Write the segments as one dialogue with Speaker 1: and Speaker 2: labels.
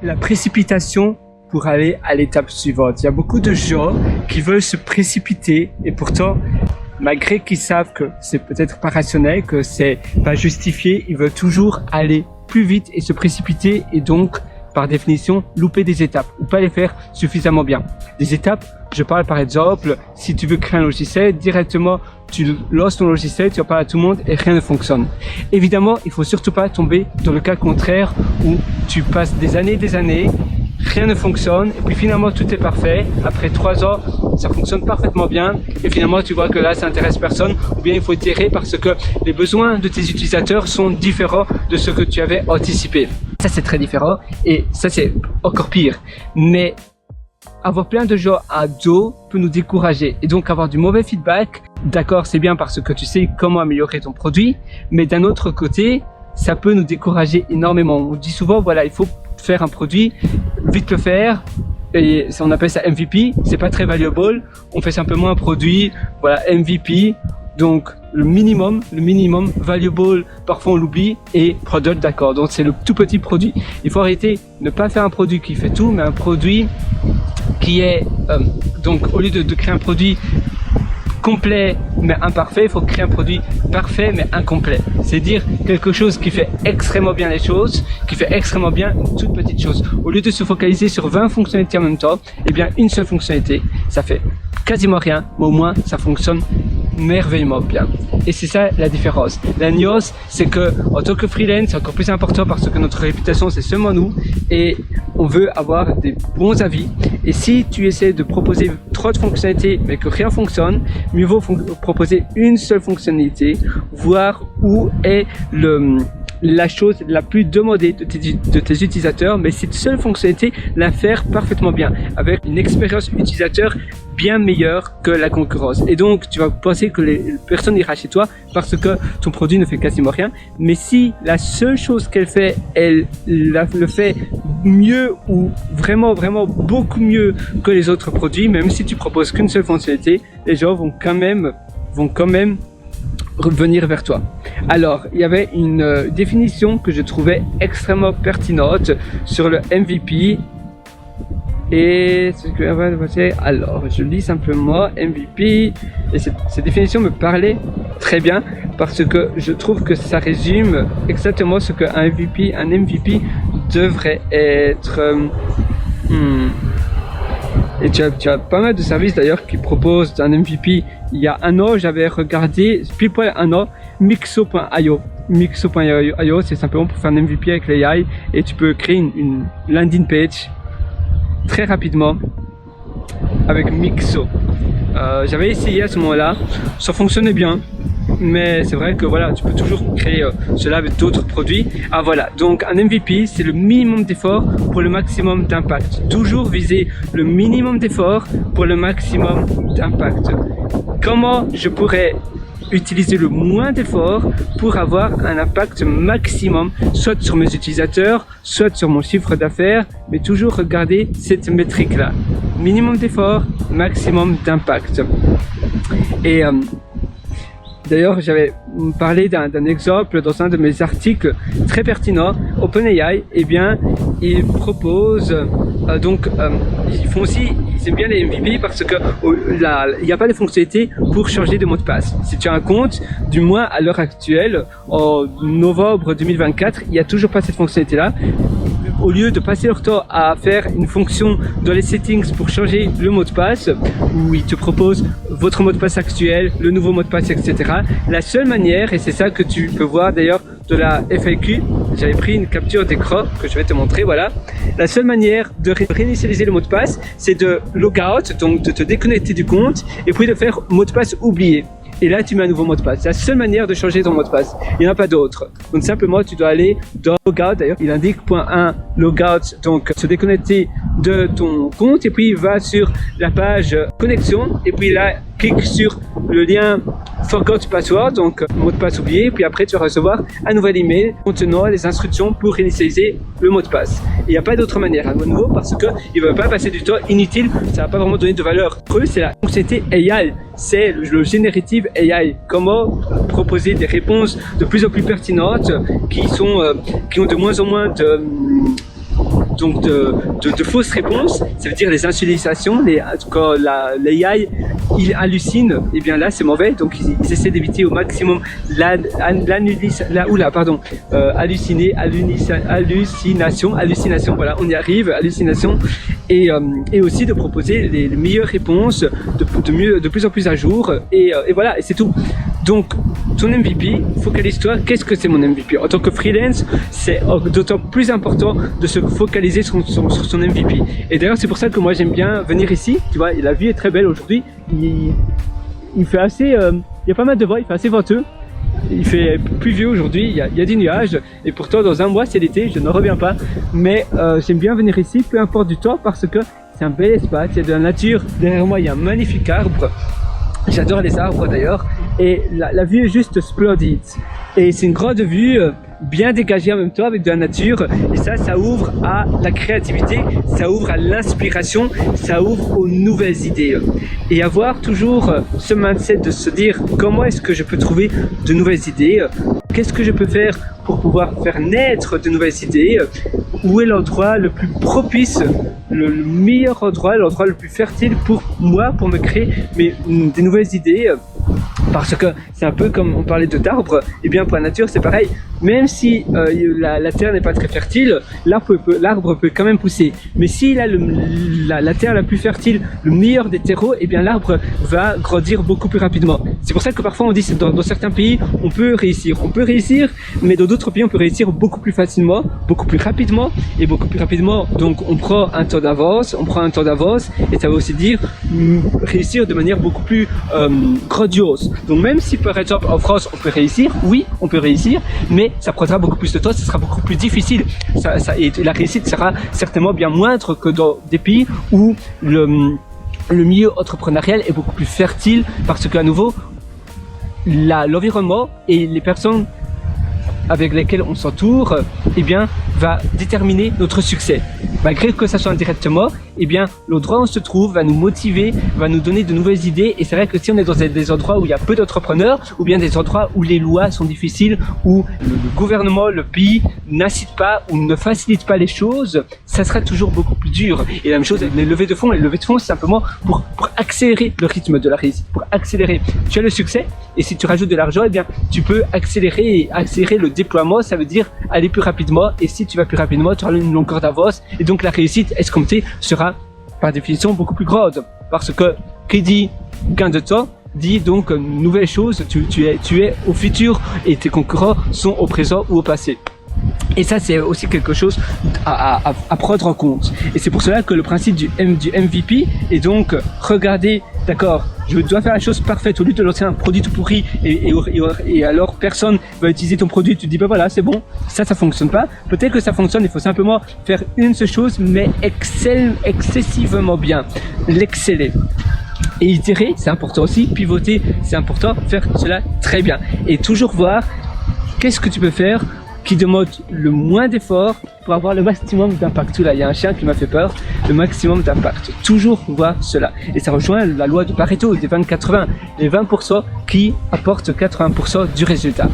Speaker 1: la précipitation pour aller à l'étape suivante. Il y a beaucoup de gens qui veulent se précipiter et pourtant, malgré qu'ils savent que c'est peut-être pas rationnel, que c'est pas justifié, ils veulent toujours aller plus vite et se précipiter et donc, par définition, louper des étapes ou pas les faire suffisamment bien. Des étapes, je parle par exemple, si tu veux créer un logiciel, directement tu lances ton logiciel, tu en parles à tout le monde et rien ne fonctionne. Évidemment, il faut surtout pas tomber dans le cas contraire où tu passes des années, rien ne fonctionne et puis finalement tout est parfait. Après 3 ans, ça fonctionne parfaitement bien et finalement tu vois que là ça intéresse personne ou bien il faut itérer parce que les besoins de tes utilisateurs sont différents de ce que tu avais anticipé. Ça c'est très différent et ça c'est encore pire. Mais avoir plein de gens à dos peut nous décourager et donc avoir du mauvais feedback, d'accord c'est bien parce que tu sais comment améliorer ton produit, mais d'un autre côté, ça peut nous décourager énormément. On dit souvent voilà il faut faire un produit, vite le faire, et on appelle ça MVP, c'est pas très valuable, on fait simplement un produit, voilà MVP, donc le minimum valuable, parfois on l'oublie, et product d'accord, donc c'est le tout petit produit. Il faut arrêter, ne pas faire un produit qui fait tout, mais un produit qui est, donc au lieu de créer un produit complet mais imparfait, il faut créer un produit parfait mais incomplet. C'est dire quelque chose qui fait extrêmement bien les choses, qui fait extrêmement bien une toute petite chose. Au lieu de se focaliser sur 20 fonctionnalités en même temps, eh bien une seule fonctionnalité, ça fait quasiment rien, mais au moins ça fonctionne merveilleusement bien. Et c'est ça la différence. La nuance, c'est que en tant que freelance, c'est encore plus important parce que notre réputation, c'est seulement nous et on veut avoir des bons avis. Et si tu essaies de proposer trop de fonctionnalités mais que rien fonctionne, mieux vaut proposer une seule fonctionnalité, voir où est la chose la plus demandée de tes utilisateurs, mais cette seule fonctionnalité, la faire parfaitement bien, avec une expérience utilisateur bien meilleure que la concurrence. Et donc, tu vas penser que les personnes ira chez toi parce que ton produit ne fait quasiment rien. Mais si la seule chose qu'elle fait, elle le fait mieux ou vraiment beaucoup mieux que les autres produits, même si tu proposes qu'une seule fonctionnalité, les gens vont quand même revenir vers toi. Alors, il y avait une définition que je trouvais extrêmement pertinente sur le MVP. Et alors, je lis simplement MVP. Et cette définition me parlait très bien parce que je trouve que ça résume exactement ce qu'un MVP devrait être. Et tu as pas mal de services d'ailleurs qui proposent un MVP. Il y a un an, j'avais regardé, pile poil un an, Mixo.io. Mixo.io, c'est simplement pour faire un MVP avec l'AI et tu peux créer une landing page très rapidement avec Mixo. J'avais essayé à ce moment-là, ça fonctionnait bien. Mais c'est vrai que voilà, tu peux toujours créer cela avec d'autres produits. Ah voilà, donc un MVP, c'est le minimum d'effort pour le maximum d'impact. Toujours viser le minimum d'effort pour le maximum d'impact. Comment je pourrais utiliser le moins d'efforts pour avoir un impact maximum, soit sur mes utilisateurs, soit sur mon chiffre d'affaires, mais toujours regarder cette métrique-là. Minimum d'effort, maximum d'impact. Et d'ailleurs, j'avais parlé d'un exemple dans un de mes articles très pertinent. OpenAI, eh bien, ils proposent ils aiment bien les MVP parce que il n'y a pas de fonctionnalité pour changer de mot de passe. Si tu as un compte, du moins à l'heure actuelle, en novembre 2024, il n'y a toujours pas cette fonctionnalité-là. Au lieu de passer leur temps à faire une fonction dans les settings pour changer le mot de passe, où ils te proposent votre mot de passe actuel, le nouveau mot de passe, etc. La seule manière, et c'est ça que tu peux voir d'ailleurs de la FAQ, j'avais pris une capture d'écran que je vais te montrer, voilà. La seule manière de réinitialiser le mot de passe, c'est de logout, donc de te déconnecter du compte, et puis de faire mot de passe oublié. Et là, tu mets un nouveau mot de passe. C'est la seule manière de changer ton mot de passe. Il n'y en a pas d'autre. Donc simplement, tu dois aller dans Logout. D'ailleurs, il indique .1 Logout, donc se déconnecter de ton compte. Et puis, il va sur la page connexion. Et puis là, clique sur le lien Forgot Password, donc mot de passe oublié. Puis après, tu vas recevoir un nouvel email contenant les instructions pour initialiser le mot de passe. Et il n'y a pas d'autre manière à nouveau parce que il ne va pas passer du temps inutile. Ça ne va pas vraiment donner de valeur creuse. C'est la fonctionnalité AI. C'est le générative AI. Comment proposer des réponses de plus en plus pertinentes qui ont de moins en moins donc de fausses réponses. Ça veut dire les insulations, quand l'AI il hallucine, et bien là c'est mauvais, donc ils essaient d'éviter au maximum hallucination, voilà, on y arrive, hallucination, et aussi de proposer les meilleures réponses de plus en plus à jour, et voilà, et c'est tout. Donc ton MVP, focalise-toi, qu'est-ce que c'est mon MVP? En tant que freelance, c'est d'autant plus important de se focaliser sur son MVP. Et d'ailleurs c'est pour ça que moi j'aime bien venir ici, tu vois, la vue est très belle aujourd'hui, il fait assez, il y a pas mal de vent, il fait assez venteux. Il fait pluvieux aujourd'hui, il y a des nuages, et pourtant dans un mois c'est l'été, je ne reviens pas. Mais j'aime bien venir ici, peu importe du temps, parce que c'est un bel espace, il y a de la nature. Derrière moi il y a un magnifique arbre, j'adore les arbres d'ailleurs, et la vue est juste splendide. Et c'est une grande vue, bien dégagée en même temps avec de la nature, et ça ouvre à la créativité, ça ouvre à l'inspiration, ça ouvre aux nouvelles idées. Et avoir toujours ce mindset de se dire comment est-ce que je peux trouver de nouvelles idées, qu'est-ce que je peux faire pour pouvoir faire naître de nouvelles idées, où est l'endroit le plus propice, le meilleur endroit, l'endroit le plus fertile pour moi, pour me créer des nouvelles idées. Parce que c'est un peu comme on parlait d'arbres, et bien pour la nature c'est pareil, même si la terre n'est pas très fertile, l'arbre peut quand même pousser. Mais s'il a la terre la plus fertile, le meilleur des terreaux, et bien l'arbre va grandir beaucoup plus rapidement. C'est pour ça que parfois on dit que dans certains pays on peut réussir, mais dans d'autres pays on peut réussir beaucoup plus facilement, beaucoup plus rapidement, et beaucoup plus rapidement. Donc on prend un temps d'avance, et ça veut aussi dire réussir de manière beaucoup plus grandiose. Donc même si par exemple en France on peut réussir, oui on peut réussir, mais ça prendra beaucoup plus de temps, ça sera beaucoup plus difficile, et la réussite sera certainement bien moindre que dans des pays où le milieu entrepreneurial est beaucoup plus fertile, parce qu'à nouveau l'environnement et les personnes avec lesquelles on s'entoure, eh bien, va déterminer notre succès. Malgré que ça soit indirectement, eh bien, l'endroit où on se trouve va nous motiver, va nous donner de nouvelles idées. Et c'est vrai que si on est dans des endroits où il y a peu d'entrepreneurs, ou bien des endroits où les lois sont difficiles, où le gouvernement, le pays n'incite pas ou ne facilite pas les choses, ça sera toujours beaucoup plus dur. Et la même chose avec les levées de fonds. Les levées de fonds, c'est simplement pour accélérer le rythme de la réussite, pour accélérer. Tu as le succès, et si tu rajoutes de l'argent, eh bien, tu peux accélérer le déploiement. Ça veut dire aller plus rapidement, et si tu vas plus rapidement, tu auras une longueur d'avance, et donc la réussite escomptée sera par définition beaucoup plus grande, parce que qui dit gain de temps dit donc nouvelle chose, tu es au futur et tes concurrents sont au présent ou au passé. Et ça c'est aussi quelque chose à prendre en compte, et c'est pour cela que le principe du MVP est donc regarder, d'accord, je dois faire la chose parfaite, au lieu de lancer un produit tout pourri et alors personne va utiliser ton produit, tu te dis bah voilà c'est bon, ça fonctionne pas, peut-être que ça fonctionne, il faut simplement faire une seule chose mais excessivement bien, l'exceller. Et itérer, c'est important aussi, pivoter, c'est important, faire cela très bien, et toujours voir qu'est-ce que tu peux faire qui demande le moins d'efforts pour avoir le maximum d'impact. Là, il y a un chien qui m'a fait peur, le maximum d'impact. Toujours voir cela. Et ça rejoint la loi de Pareto, des 20-80, les 20% qui apportent 80% du résultat.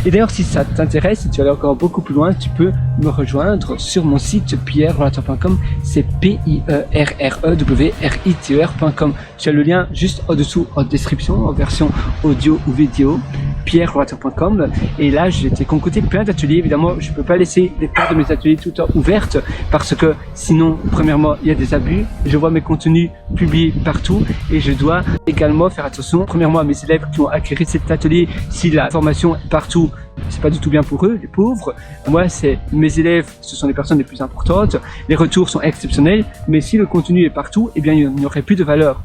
Speaker 1: Et d'ailleurs, si ça t'intéresse, si tu veux aller encore beaucoup plus loin, tu peux me rejoindre sur mon site pierrerolator.com, c'est pierrerewriter.com. Tu as le lien juste en dessous en description, en version audio ou vidéo, pierrerolator.com. Et là, je t'ai concocté plein d'ateliers. Évidemment, je peux pas laisser les portes de mes ateliers tout le temps ouvertes, parce que sinon, premièrement, il y a des abus. Je vois mes contenus publiés partout, et je dois également faire attention, premièrement, à mes élèves qui ont acquis cet atelier. Si la formation est partout, c'est pas du tout bien pour eux, les pauvres. Moi, c'est mes élèves, ce sont les personnes les plus importantes. Les retours sont exceptionnels, mais si le contenu est partout, eh bien, il n'y aurait plus de valeur.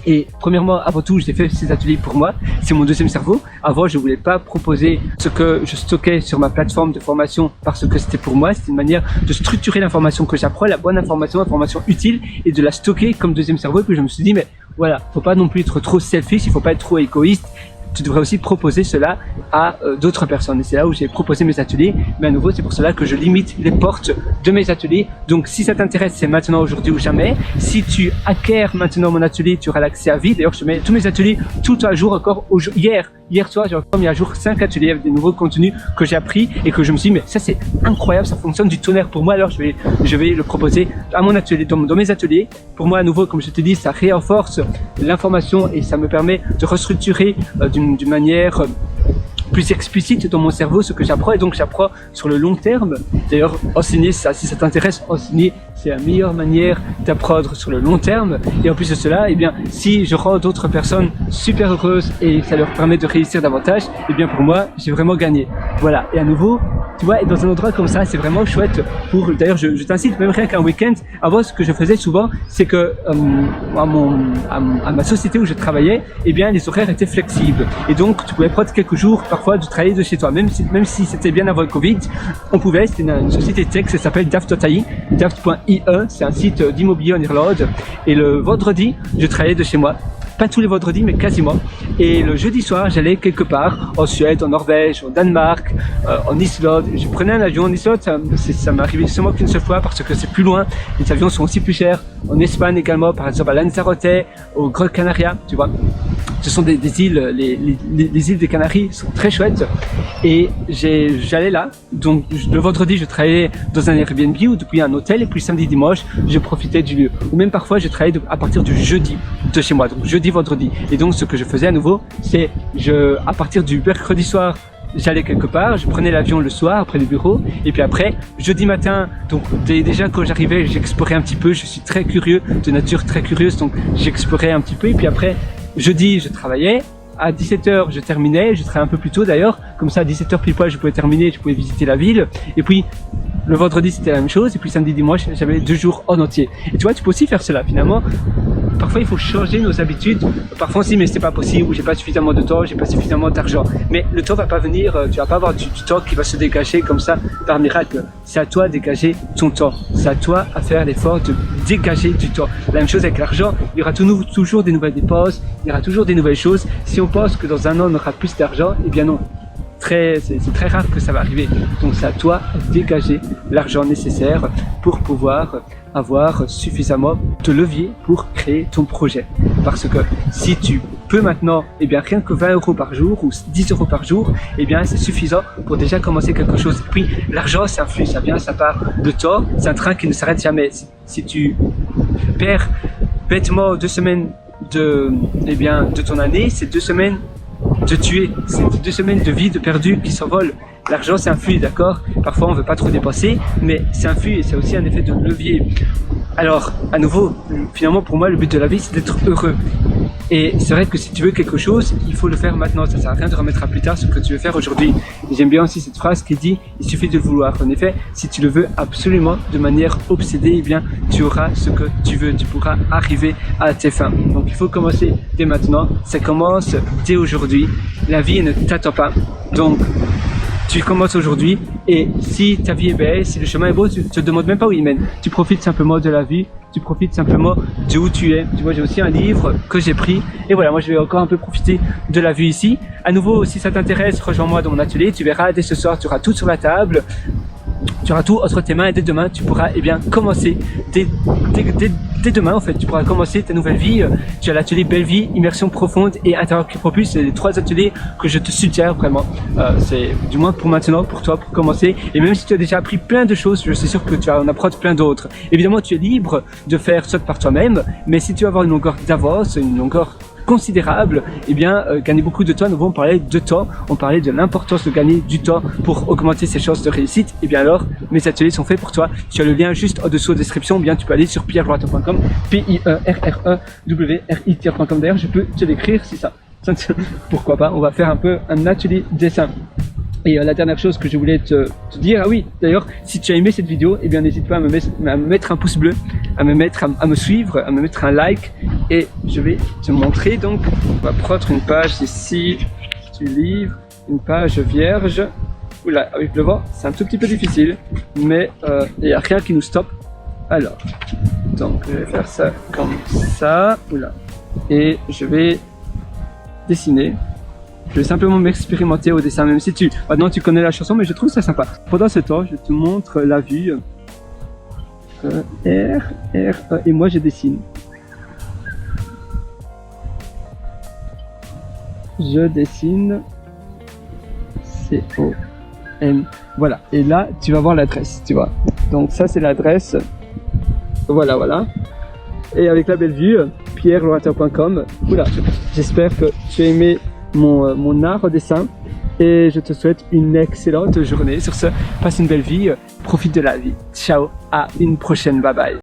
Speaker 1: Et premièrement, avant tout, j'ai fait ces ateliers pour moi. C'est mon deuxième cerveau. Avant, je voulais pas proposer ce que je stockais sur ma plateforme de formation parce que c'était pour moi. C'était une manière de structurer l'information que j'apprends, la bonne information utile, et de la stocker comme deuxième cerveau. Et puis je me suis dit, mais voilà, faut pas non plus être trop selfish, il faut pas être trop égoïste. Tu devrais aussi proposer cela à d'autres personnes. Et c'est là où j'ai proposé mes ateliers. Mais à nouveau, c'est pour cela que je limite les portes de mes ateliers. Donc si ça t'intéresse, c'est maintenant, aujourd'hui ou jamais. Si tu acquiers maintenant mon atelier, tu auras l'accès à vie. D'ailleurs, je mets tous mes ateliers tout à jour encore. Hier hier soir, j'ai encore mis à jour 5 ateliers avec des nouveaux contenus que j'ai appris et que je me suis dit, mais ça c'est incroyable, ça fonctionne du tonnerre pour moi, alors je vais le proposer à mon atelier, dans mes ateliers. Pour moi, à nouveau, comme je te dis, ça renforce l'information et ça me permet de restructurer d'une manière plus explicite dans mon cerveau ce que j'apprends, et donc j'apprends sur le long terme. D'ailleurs, enseigner ça, si ça t'intéresse, enseigner, c'est la meilleure manière d'apprendre sur le long terme. Et en plus de cela, eh bien, si je rends d'autres personnes super heureuses et ça leur permet de réussir davantage, eh bien pour moi, j'ai vraiment gagné. Voilà. Et à nouveau, tu vois, dans un endroit comme ça, c'est vraiment chouette pour, d'ailleurs, je t'incite même rien qu'un week-end. Avant, ce que je faisais souvent, c'est que à ma société où je travaillais, eh bien, les horaires étaient flexibles. Et donc, tu pouvais prendre quelques jours, parfois, de travailler de chez toi. Même si c'était bien avant le Covid, on pouvait. C'était une société tech, ça s'appelle Daft.ai, Daft.ie, c'est un site d'immobilier en Irlande. Et le vendredi, je travaillais de chez moi. Pas tous les vendredis, mais quasiment. Et le jeudi soir, j'allais quelque part, en Suède, en Norvège, au Danemark, en Islande. Je prenais un avion en Islande, ça m'est arrivé seulement qu'une seule fois parce que c'est plus loin. Les avions sont aussi plus chers. En Espagne également, par exemple à Lanzarote, au Gran Canaria, tu vois. Ce sont des îles, les îles des Canaries sont très chouettes. Et j'allais là. Donc le vendredi, je travaillais dans un Airbnb ou depuis un hôtel. Et puis samedi, dimanche, je profitais du lieu. Ou même parfois, je travaillais à partir du jeudi de chez moi. Donc jeudi, vendredi. Et donc ce que je faisais à nouveau, c'est à partir du mercredi soir, j'allais quelque part, je prenais l'avion le soir après le bureau, et puis après, jeudi matin, donc déjà quand j'arrivais, j'explorais un petit peu, je suis très curieux, de nature très curieuse, donc j'explorais un petit peu, et puis après, jeudi, je travaillais, à 17h, je terminais, je travaillais un peu plus tôt d'ailleurs, comme ça à 17h pile poil, je pouvais terminer, je pouvais visiter la ville, et puis le vendredi c'était la même chose, et puis samedi, dimanche, j'avais 2 jours en entier. Et tu vois, tu peux aussi faire cela finalement. Parfois, il faut changer nos habitudes. Parfois, on se dit, mais c'est pas possible, ou j'ai pas suffisamment de temps, j'ai pas suffisamment d'argent. Mais le temps va pas venir, tu vas pas avoir du temps qui va se dégager comme ça par miracle. C'est à toi de dégager ton temps. C'est à toi à faire l'effort de dégager du temps. La même chose avec l'argent. Il y aura toujours des nouvelles dépenses, il y aura toujours des nouvelles choses. Si on pense que dans un an, on aura plus d'argent, eh bien non. C'est très rare que ça va arriver. Donc c'est à toi de dégager l'argent nécessaire pour pouvoir avoir suffisamment de levier pour créer ton projet. Parce que si tu peux maintenant, eh bien rien que 20 € par jour ou 10 € par jour, eh bien c'est suffisant pour déjà commencer quelque chose. Et puis l'argent, c'est un flux, ça vient, ça part de toi. C'est un train qui ne s'arrête jamais. Si tu perds bêtement 2 semaines de ton année, c'est 2 semaines de tuer, c'est 2 semaines de vie de perdu qui s'envolent. L'argent, c'est un flux, d'accord? Parfois, on veut pas trop dépenser, mais c'est un flux et c'est aussi un effet de levier. Alors, à nouveau, finalement, pour moi, le but de la vie, c'est d'être heureux. Et c'est vrai que si tu veux quelque chose, il faut le faire maintenant. Ça sert à rien de remettre à plus tard ce que tu veux faire aujourd'hui. Et j'aime bien aussi cette phrase qui dit, il suffit de le vouloir. En effet, si tu le veux absolument, de manière obsédée, eh bien, tu auras ce que tu veux. Tu pourras arriver à tes fins. Donc, il faut commencer dès maintenant. Ça commence dès aujourd'hui. La vie ne t'attend pas. Donc, tu commences aujourd'hui, et si ta vie est belle, si le chemin est beau, tu te demandes même pas où il mène. Tu profites simplement de la vie, tu profites simplement de où tu es. Tu vois, j'ai aussi un livre que j'ai pris, et voilà, moi je vais encore un peu profiter de la vue ici. À nouveau, si ça t'intéresse, rejoins-moi dans mon atelier, tu verras, dès ce soir, tu auras tout sur la table. Tu auras tout entre tes mains et dès demain, tu pourras commencer. Dès demain, en fait, tu pourras commencer ta nouvelle vie. Tu as l'atelier Belle Vie, Immersion Profonde et Intérieur qui propulse. C'est les 3 ateliers que je te suggère vraiment. C'est du moins pour maintenant, pour toi, pour commencer. Et même si tu as déjà appris plein de choses, je suis sûr que tu vas en apprendre plein d'autres. Évidemment, tu es libre de faire ça par toi-même, mais si tu veux avoir une longueur d'avance, une longueur considérable, eh bien gagner beaucoup de temps. Nous on parlait de temps, on parlait de l'importance de gagner du temps pour augmenter ses chances de réussite. Et bien alors, mes ateliers sont faits pour toi. Tu as le lien juste en dessous en description, ou bien tu peux aller sur pierrewriter.com, pierrewriter.com. D'ailleurs, je peux te l'écrire si ça. Pourquoi pas, on va faire un peu un atelier dessin. Et la dernière chose que je voulais te dire, ah oui, d'ailleurs, si tu as aimé cette vidéo, eh bien n'hésite pas à me mettre un pouce bleu, à me suivre, à me mettre un like, et je vais te montrer. Donc, on va prendre une page ici, tu livres, une page vierge. Oula, avec le vent, c'est un tout petit peu difficile, mais il n'y a rien qui nous stoppe. Alors, donc je vais faire ça comme ça, oula, et je vais dessiner. Je vais simplement m'expérimenter au dessin, même si maintenant tu connais la chanson, mais je trouve ça sympa. Pendant ce temps, je te montre la vue. Et moi je dessine. je dessine C-O-M. Voilà. Et là, tu vas voir l'adresse, tu vois. Donc ça, c'est l'adresse. Voilà, voilà. Et avec la belle vue, pierrelorateur.com. Voilà. J'espère que tu as aimé mon art au dessin. Et je te souhaite une excellente journée. Sur ce, passe une belle vie, profite de la vie. Ciao, à une prochaine, bye bye.